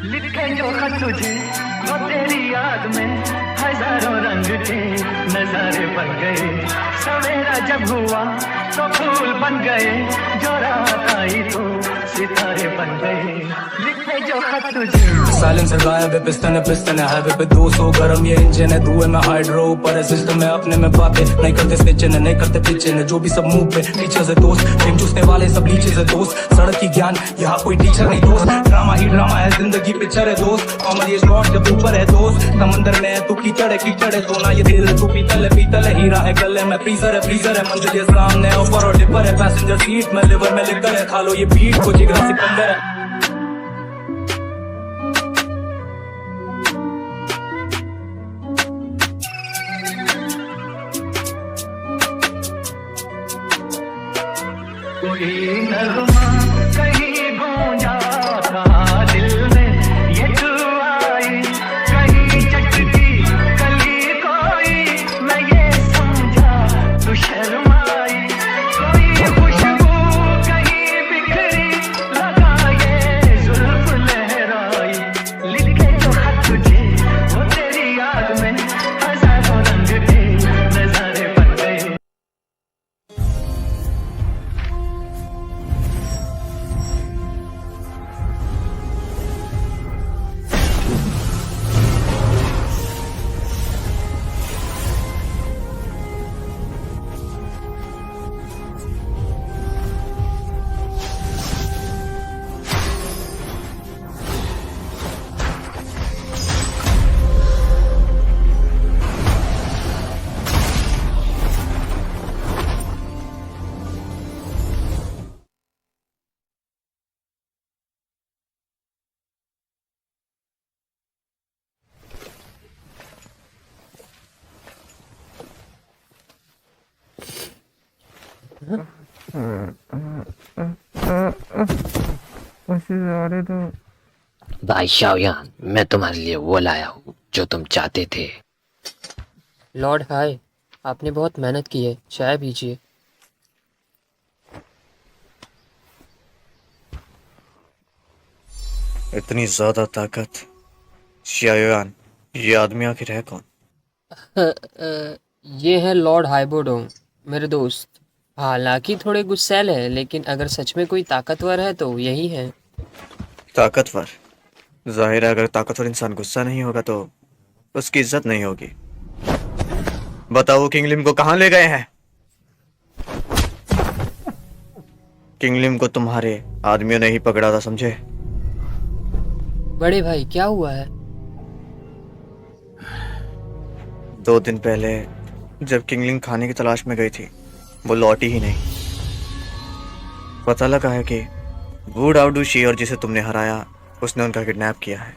लिखे जो खत तुझे वो तेरी याद में हजारों रंग के नजारे बन गए। सवेरा जब हुआ तो फूल बन गए, जो रात आई तो सितारे बन गए। लिखे जो खत तुझे। साइलेंसर गायब है, पिस्टन है हाईवे पे 200 गरम ये इंजन है, धुएं में हाइड्रो ऊपर है सिस्टम है, अपने में बातें नहीं करते स्निचिंग नहीं करते पिचिंग जो भी सब मुंह पे टीचर से दोस्त, गेम चूसने वाले सब नीचे से दोस्त, सड़क की ज्ञान यहाँ कोई टीचर नहीं दोस्त, ड्रामा ही ड्रामा है जिंदगी पिक्चर है दोस्त, कॉमन ये स्पॉट जब ऊपर है दोस्त, समंदर में है तू कीचड़ है सोना ये दिल है तू पीतल है हीरा है गले में फ्रीजर है मंजिल ये सामने ऑफर और डिपर है, पैसेंजर सीट में लिवर में लिकर है, खा लो ये बीट को जिगरा सिकंदर है। कोई नगमा कहीं गूंजा था दिल में, ये तू आई कहीं चटकी कली कोई, मैं ये समझा तू शर्माई। कोई खुशबू कहीं बिखरी लगा ये जुल्फ लहराई। लिखे जो खत तुझे वो तेरी याद में हजारों रंग के नजारे बन गए। भाई शाओयान, मैं तुम्हारे लिए वो लाया हूँ जो तुम चाहते थे। लॉर्ड हाय, आपने बहुत मेहनत की है, चाय पीजिए। इतनी ज्यादा ताकत, शाओयान, ये आदमी आखिर है कौन? ये है लॉर्ड हाइबोडोंग, मेरे दोस्त। हालांकि थोड़े गुस्सैल है, लेकिन अगर सच में कोई ताकतवर है तो यही है। ताकतवर? जाहिर है अगर ताकतवर इंसान गुस्सा नहीं होगा तो उसकी इज्जत नहीं होगी। बताओ वो किंगलिम को कहाँ ले गए हैं? किंगलिम को तुम्हारे आदमियों ने ही पकड़ा था, समझे? बड़े भाई क्या हुआ है? 2 दिन पहले जब किंगलिंग खाने की तलाश में गई थी, वो लौटी ही नहीं। पता लगा है कि वू डाउडू शेर जिसे तुमने हराया, उसने उनका किडनैप किया है।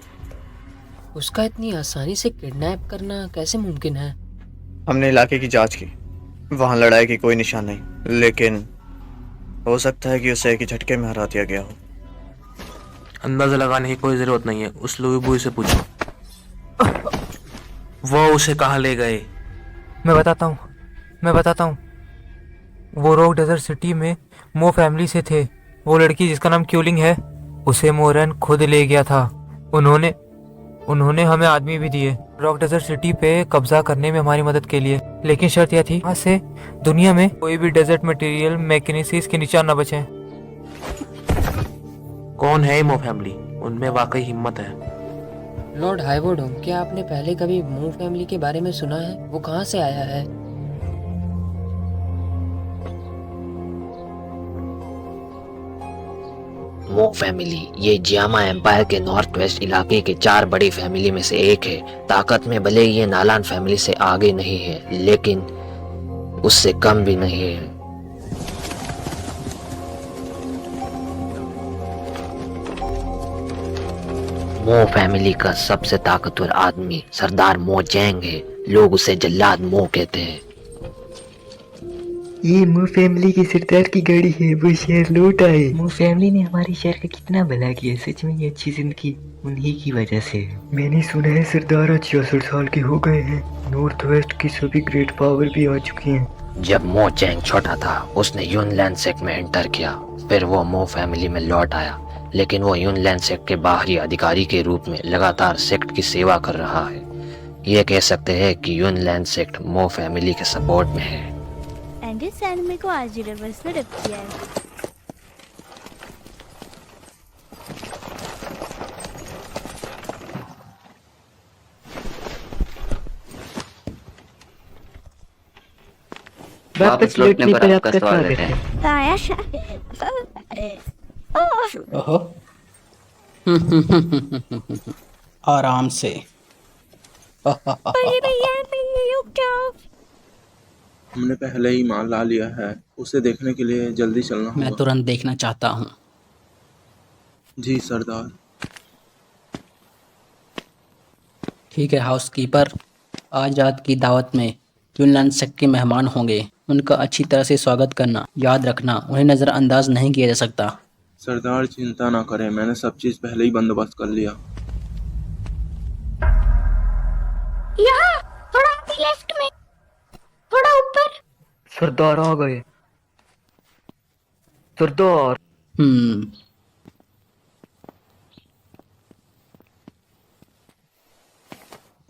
उसका इतनी आसानी से किडनैप करना कैसे मुमकिन है? हमने इलाके की जांच की, वहां लड़ाई की कोई निशान नहीं, लेकिन हो सकता है कि उसे एक ही झटके में हरा दिया गया हो। अंदाजा लगाने की कोई जरूरत नहीं है, उस लुई बुई से पूछो वो उसे कहाँ ले गए। मैं बताता हूँ। वो रॉक डेजर्ट सिटी में मो फैमिली से थे। वो लड़की जिसका नाम क्यूलिंग है, उसे मोरन खुद ले गया था। उन्होंने हमें आदमी भी दिए रॉक डेजर्ट सिटी पे कब्जा करने में हमारी मदद के लिए, लेकिन शर्त यह थी वहाँ से दुनिया में कोई भी डेजर्ट मटेरियल मैकेनिसिस के निशान न बचे। कौन है मो फैमिली? उनमें वाकई हिम्मत है। लॉर्ड हाइबोडोंग, क्या आपने पहले कभी मो फैमिली के बारे में सुना है? वो कहाँ से आया है? मो फैमिली ये जियामा एम्पायर के नॉर्थ वेस्ट इलाके के 4 बड़ी फैमिली में से एक है। ताकत में भले ही ये नालान फैमिली से आगे नहीं है, लेकिन उससे कम भी नहीं है। मो फैमिली का सबसे ताकतवर आदमी सरदार मो जैंग है। लोग उसे जल्लाद मो कहते हैं। ये मो फैमिली की सरदार की गाड़ी है, वो शहर लौट आए। मो फैमिली ने हमारे शहर का कितना भला किया, सच में ये अच्छी जिंदगी उन्हीं की वजह से। मैंने सुना है सरदार आज 66 साल के हो गए हैं। नॉर्थ वेस्ट की सभी ग्रेट पावर भी आ चुकी हैं। जब मो चैंग छोटा था, उसने यूनलैंड सेक्ट में एंटर किया, फिर वो मो फैमिली में लौट आया, लेकिन वो यूनलैंड सेक्ट के बाहरी अधिकारी के रूप में लगातार सेक्ट की सेवा कर रहा है। ये कह सकते हैं कि यूनलैंड सेक्ट मो फैमिली के सपोर्ट में है। एंडी सैंडमे को आज रिवर्स में रख दिया है। वापस लौटने पर आपका स्वागत है। आया ओहो आराम से। भैया रुक जाओ। हमने पहले ही माल ला लिया है, उसे देखने के लिए जल्दी चलना होगा। मैं तुरंत देखना चाहता हूँ। जी सरदार। ठीक है हाउसकीपर, आज रात की दावत में यूनलैंड सेक्ट के मेहमान होंगे। उनका अच्छी तरह से स्वागत करना। याद रखना, उन्हें नज़रअंदाज नहीं किया जा सकता। सरदार चिंता ना करें, मैंने सब चीज पहले ही बंदोबस्त कर लिया। यहाँ थोड़ा लेफ्ट में, थोड़ा ऊपर। सरदार आ गए। सरदार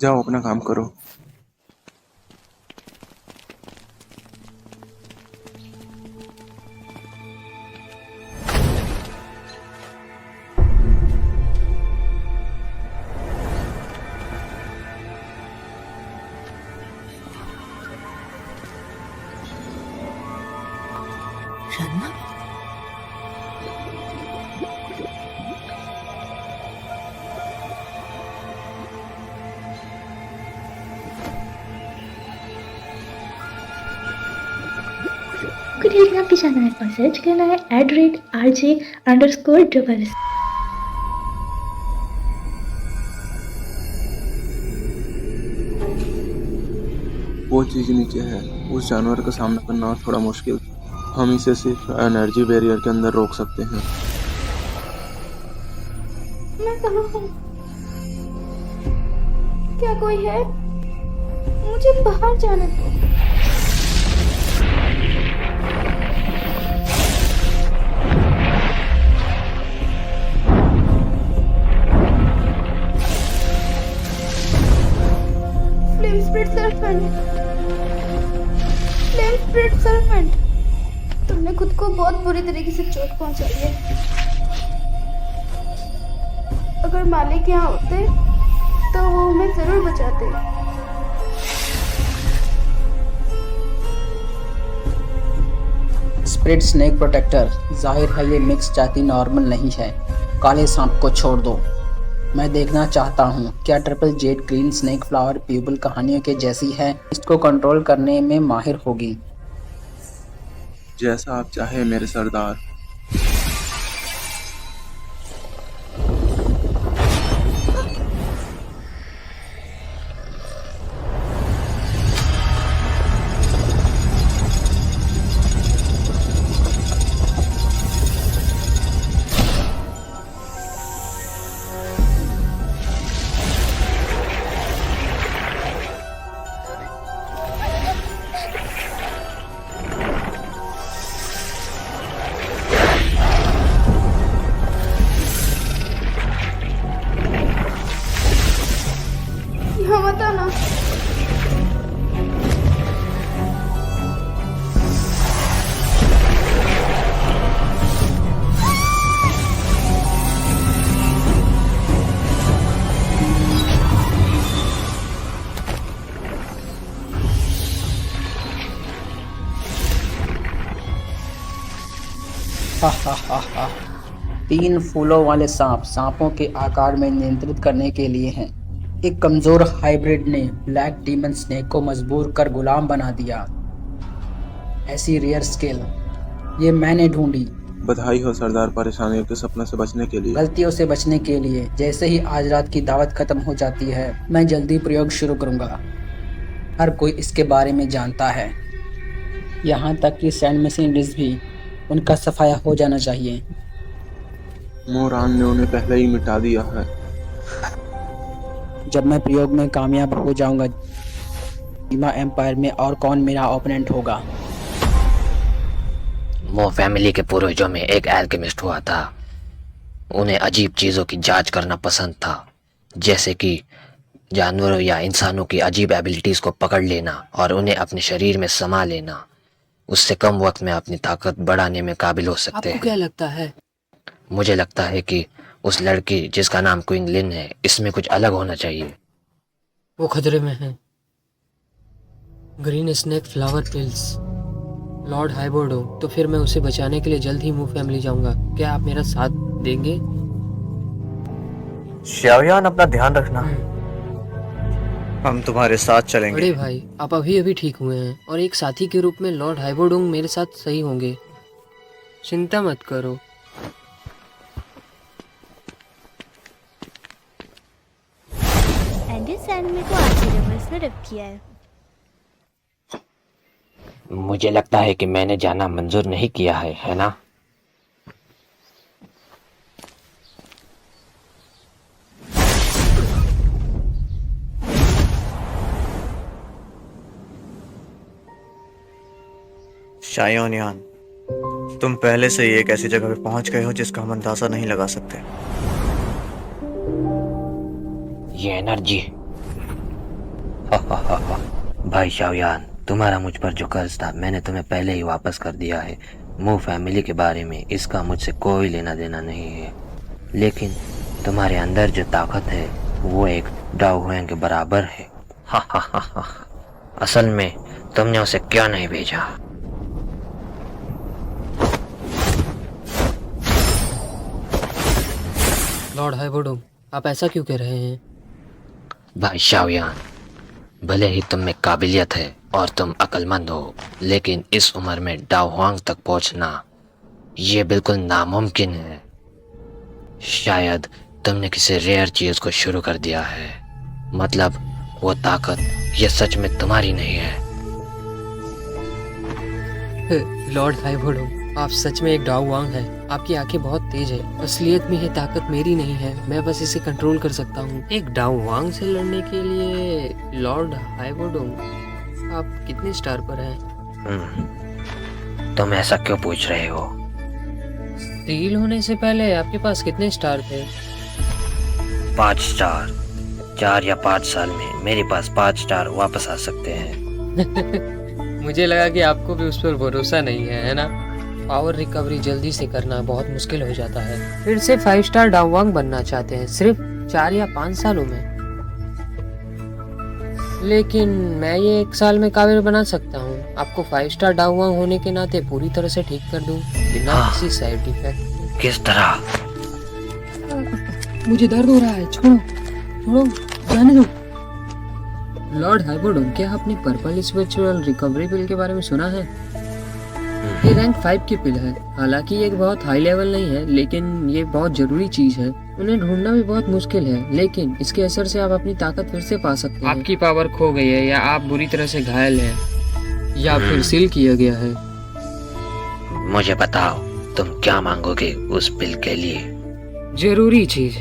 जाओ अपना काम करो। टेलीग्राम पे जाना है और सर्च करना है @RJ__. वो चीज नीचे है, उस जानवर का सामना करना थोड़ा मुश्किल। हम इसे सिर्फ एनर्जी बैरियर के अंदर रोक सकते हैं। मैं कहाँ हूँ? क्या कोई है? मुझे बाहर जाना है। तुमने खुद को बहुत बुरी तरीके से चोट पहुंचाई है। अगर मालिक यहाँ होते तो वो हमें जरूर बचाते। स्प्रिट स्नेक प्रोटेक्टर, जाहिर है ये मिक्स जाति नॉर्मल नहीं है। काले सांप को छोड़ दो। मैं देखना चाहता हूँ क्या triple Z green snake flower प्यूबल कहानियों के जैसी है। इसको कंट्रोल करने में माहिर होगी। जैसा आप चाहे मेरे सरदार। तीन फूलों वाले सांपों के आकार में नियंत्रित करने के लिए हैं। एक कमजोर हाइब्रिड ने ब्लैक डीमन स्नेक को मजबूर कर गुलाम बना दिया। ऐसी रेयर स्किल ये मैंने ढूंढी। बधाई हो सरदार, परेशानियों के सपने से बचने के लिए। गलतियों से बचने के लिए। जैसे ही आज रात की दावत खत्म हो जाती है मैं जल्दी प्रयोग शुरू करूंगा। हर कोई इसके बारे में जानता है, यहाँ तक कि सैंड मशीनरीज भी। उनका सफाया हो जाना चाहिए। मोरान ने उन्हें पहले ही मिटा दिया है। जब मैं प्रयोग में कामयाब हो जाऊंगा, जीमा एम्पायर में और कौन मेरा ओपोनेंट होगा। मो फैमिली के पूर्वजों में एक एल्केमिस्ट हुआ था। उन्हें अजीब चीज़ों की जांच करना पसंद था, जैसे कि जानवरों या इंसानों की अजीब एबिलिटीज़ को पकड़ लेना और उन्हें अपने शरीर में समा लेना। उससे कम वक्त में अपनी ताकत बढ़ाने में काबिल हो सकते आपको हैं। क्या लगता है? मुझे लगता है कि उस लड़की जिसका नाम क्वीन लिन है, इसमें कुछ अलग होना चाहिए। वो खतरे में है। Green snake flower pills, lord हाइबोर्डो। तो फिर मैं उसे बचाने के लिए जल्द ही मू फैमिली जाऊंगा। क्या आप मेरा साथ देंगे? शाओयान, अपना ध्यान रखना। हम तुम्हारे साथ चलेंगे। बड़े भाई, आप अभी अभी ठीक हुए हैं और एक साथी के रूप में लॉर्ड हाइबोर्डोंग मेरे साथ सही होंगे। चिंता मत करो। एंडी सैंडमे को आरसी रिवर्स ने रिप किया है। मुझे लगता है कि मैंने जाना मंजूर नहीं किया है ना? शाओयान, तुम पहले से ही एक ऐसी जगह पे पहुंच गए हो जिसका हम अंदाजा नहीं लगा सकते। ये एनर्जी। भाई शाओयान, तुम्हारा मुझ पर जो कर्ज था मैंने तुम्हें पहले ही वापस कर दिया है। मू फैमिली के बारे में इसका मुझसे कोई लेना देना नहीं है, लेकिन तुम्हारे अंदर जो ताकत है वो एक डाओ हुएं के बराबर है। असल में तुमने उसे क्यों नहीं भेजा? लॉर्ड हाइबोर्डोंग, आप ऐसा क्यों कह रहे हैं? भाई शाओयान, भले ही तुम में काबिलियत है और तुम अक्लमंद हो, लेकिन इस उम्र में डाओ हुआंग तक पहुंचना ये बिल्कुल नामुमकिन है। शायद तुमने किसी रेयर चीज को शुरू कर दिया है, मतलब वो ताकत ये सच में तुम्हारी नहीं है। लॉर्ड हाइबोर्डोंग, आप सच में एक डाओ वांग हैं। आपकी आंखें बहुत तेज है। असलियत में ये ताकत मेरी नहीं है, मैं बस इसे कंट्रोल कर सकता हूँ। एक डाओ वांग से लड़ने के लिए लॉर्ड हाइबोर्डोंग, आप कितने स्टार पर हैं? तुम ऐसा क्यों पूछ रहे हो? सील होने से पहले आपके पास कितने स्टार थे? 5 स्टार। 4 या 5 साल में मेरे पास 5 स्टार वापस आ सकते हैं। मुझे लगा कि आपको भी उस पर भरोसा नहीं है ना? पावर रिकवरी जल्दी से करना बहुत मुश्किल हो जाता है। फिर से 5 स्टार डाओ वांग बनना चाहते हैं सिर्फ 4 या 5 सालों में? लेकिन मैं ये 1 साल में काबिल बना सकता हूँ। आपको 5 स्टार डाओ वांग होने के नाते पूरी तरह से ठीक कर दूँ बिना किसी साइड इफेक्ट। किस तरह? मुझे दर्द हो रहा है, छोड़ो छोड़ो, जाने दो। लॉर्ड हाइबोर्डोंग, क्या आपने पर्पल स्पिरिचुअल रिकवरी पिल के बारे में सुना है? ये रैंक 5 की पिल है। हालांकि ये बहुत हाई लेवल नहीं है, लेकिन ये बहुत जरूरी चीज है। उन्हें ढूंढना भी बहुत मुश्किल है, लेकिन इसके असर से आप अपनी ताकत फिर से पा सकते हैं। आपकी पावर खो गई है, या आप बुरी तरह से घायल हैं, या फिर सील किया गया है। मुझे बताओ, तुम क्या मांगोगे उस पिल के लिए? जरूरी चीज।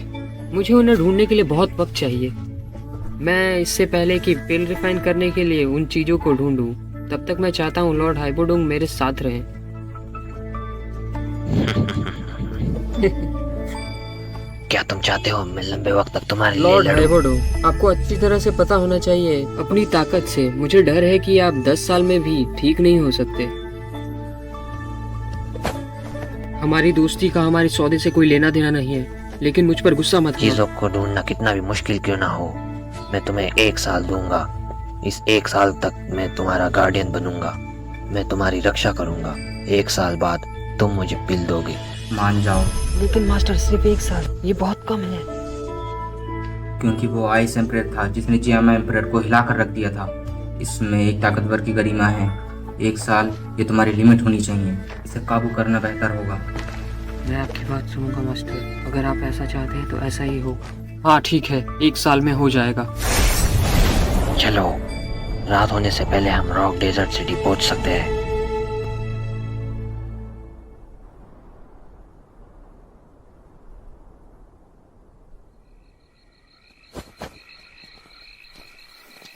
मुझे उन्हें ढूंढने के लिए बहुत वक्त चाहिए। मैं इससे पहले कि पिल रिफाइन करने के लिए उन चीजों को ढूंढूं, तब तक मैं चाहता हूँ लॉर्ड हाइबोर्डोंग मेरे साथ रहें। क्या तुम चाहते हो मैं लंबे वक्त तक तुम्हारे लिए लॉर्ड लड़ूं? हाइबोर्डोंग, आपको अच्छी तरह से पता होना चाहिए अपनी ताकत से। मुझे डर है कि आप 10 साल में भी ठीक नहीं हो सकते। हमारी दोस्ती का हमारे सौदे से कोई लेना देना नहीं है, लेकिन मुझ पर गुस्सा मत करो। चीजों को ढूंढना कितना भी मुश्किल क्यों ना हो, मैं तुम्हें 1 साल दूंगा। इस 1 साल तक मैं तुम्हारा गार्डियन बनूंगा, मैं तुम्हारी रक्षा करूंगा। 1 साल बाद तुम मुझे पिल दोगे। मान जाओ। लेकिन मास्टर, सिर्फ 1 साल, ये बहुत कम है। क्योंकि वो आइस एम्परर था जिसने जियामा एम्परर को हिला कर रख दिया था। इसमें एक ताकतवर की गरिमा है। 1 साल ये तुम्हारी लिमिट होनी चाहिए। इसे काबू करना बेहतर होगा। मैं आपकी बात सुनूंगा मास्टर। अगर आप ऐसा चाहते हैं तो ऐसा ही हो। हाँ ठीक है, 1 साल में हो जाएगा। चलो, रात होने से पहले हम रॉक डेजर्ट सिटी पहुंच सकते हैं।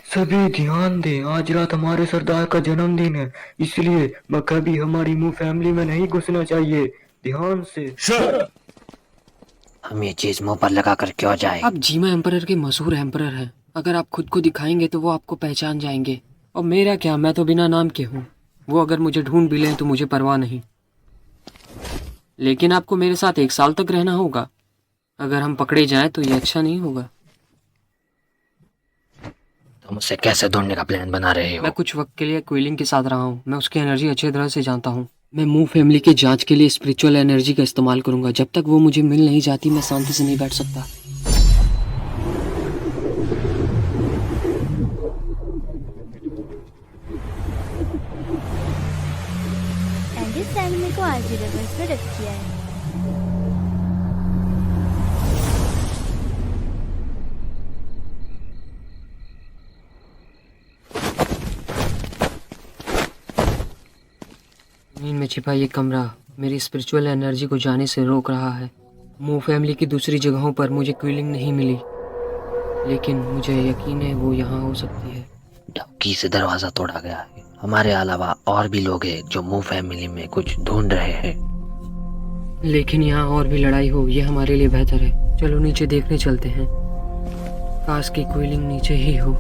सभी ध्यान दें, आज रात हमारे सरदार का जन्मदिन है, इसलिए कभी हमारी मुंह फैमिली में नहीं घुसना चाहिए। ध्यान से। हम ये चीज मुंह पर लगा कर क्यों जाए? आप जीमा एम्परर के मशहूर एम्परर हैं। अगर आप खुद को दिखाएंगे तो वो आपको पहचान जाएंगे। और मेरा क्या, मैं तो बिना नाम के हूँ। वो अगर मुझे ढूंढ भी लें तो मुझे परवाह नहीं। लेकिन आपको मेरे साथ 1 साल तक रहना होगा। अगर हम पकड़े जाएं तो ये अच्छा नहीं होगा। तुम उसे कैसे ढूंढने का प्लान बना रहे हो? मैं कुछ वक्त के लिए क्विलिंग के साथ रहा हूँ। मैं उसकी एनर्जी अच्छी तरह से जानता हूँ। मैं मू फैमिली के जांच के लिए स्पिरिचुअल एनर्जी का इस्तेमाल करूंगा। जब तक वो मुझे मिल नहीं जाती मैं शांति से नहीं बैठ सकता। एंडी सैंडमे को आरजी लेवल्स पे रख किया है। जमीन में छिपा ये कमरा मेरी स्पिरिचुअल एनर्जी को जाने से रोक रहा है। मू फैमिली की दूसरी जगहों पर मुझे क्विलिंग नहीं मिली, लेकिन मुझे यकीन है वो यहाँ हो सकती है। डबकी से दरवाजा तोड़ा गया है। हमारे अलावा और भी लोग हैं जो मू फैमिली में कुछ ढूंढ रहे हैं। लेकिन यहाँ और भी लड़ाई हो, ये हमारे लिए बेहतर है। चलो नीचे देखने चलते हैं। काश की क्विलिंग नीचे ही हो।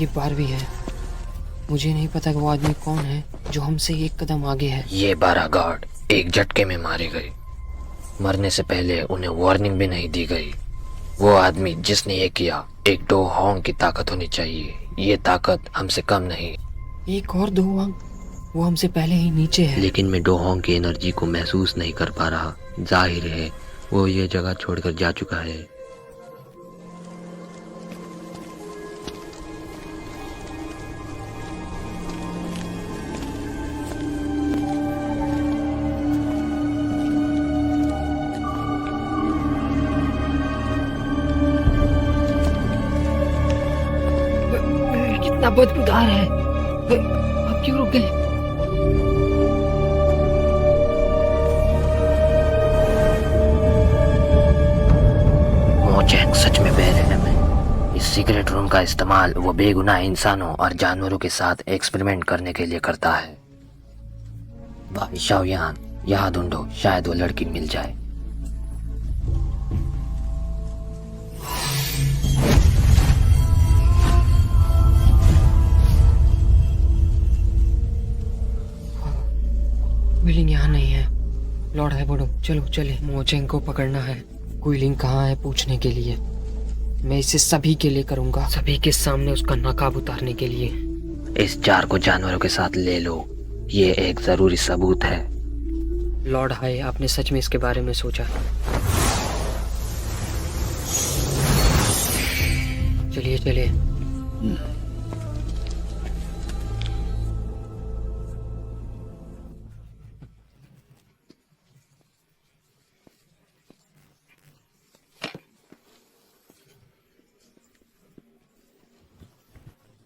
ये बारहवीं है। मुझे नहीं पता कि वो आदमी कौन है जो हमसे 1 कदम आगे है। ये 12 गार्ड एक झटके में मारे गए। मरने से पहले उन्हें वार्निंग भी नहीं दी गई। वो आदमी जिसने ये किया, एक डो होंग की ताकत होनी चाहिए। ये ताकत हमसे कम नहीं। एक और 2 अंक, वो हमसे पहले ही नीचे है। लेकिन मैं डो होंग की एनर्जी को महसूस नहीं कर पा रहा। जाहिर है वो ये जगह छोड़कर जा चुका है। कितना बदबूदार है। आप क्यों रुक गए? मोचेंग सच में बेरहम है। इस सीक्रेट रूम का इस्तेमाल वो बेगुनाह इंसानों और जानवरों के साथ एक्सपेरिमेंट करने के लिए करता है। भाई शाओयान, यहाँ ढूंढो, शायद वो लड़की मिल जाए। क्विलिंग यहाँ नहीं है। लॉर्ड है बड़ो, चलो चले। मोचेंग को पकड़ना है। क्विलिंग कहाँ है पूछने के लिए। मैं इसे सभी के लिए करूँगा, सभी के सामने उसका नकाब उतारने के लिए। इस जार को जानवरों के साथ ले लो। ये एक जरूरी सबूत है। लॉर्ड हाय, आपने सच में इसके बारे में सोचा? चलिए चलिए।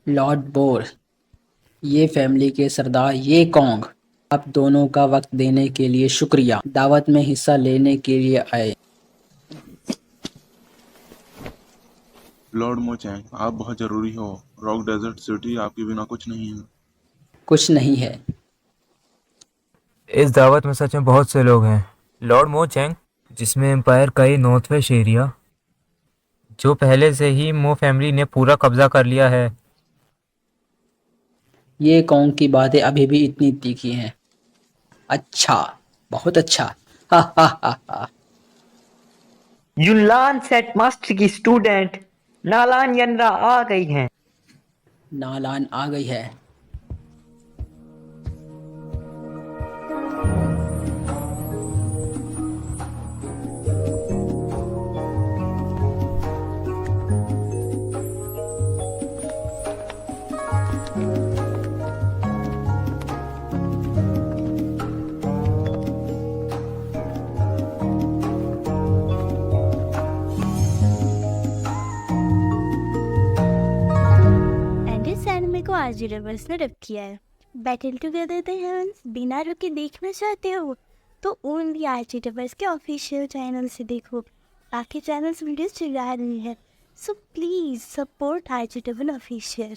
लॉर्ड बोर, ये फैमिली के सरदार ये कॉन्ग, आप दोनों का वक्त देने के लिए शुक्रिया। दावत में हिस्सा लेने के लिए आए। लॉर्ड मोचैंग, आप बहुत जरूरी हो। रॉक डेजर्ट सिटी आपके बिना कुछ नहीं है। कुछ नहीं है। इस दावत में सच में बहुत से लोग हैं। लॉर्ड मो चैंग, जिसमें एम्पायर का ही नॉर्थ वेस्ट एरिया, जो पहले से ही मो फैमिली ने पूरा कब्जा कर लिया है। ये कॉन्ग की बातें अभी भी इतनी तीखी हैं। अच्छा, बहुत अच्छा। हा हा हा हा। युनलान सेट मास्टर की स्टूडेंट नालान यनरा आ गई हैं। नालान आ गई है। आरजी रवर्स ने रब किया है। बैटल टुगेदर द हेवंस बिना रुके देखना चाहते हो तो ओनली आरजी रवर्स के ऑफिशियल चैनल से देखो। बाकी चैनल्स वीडियोस चला रही है, सो प्लीज सपोर्ट आरजी रवर ऑफिशियल।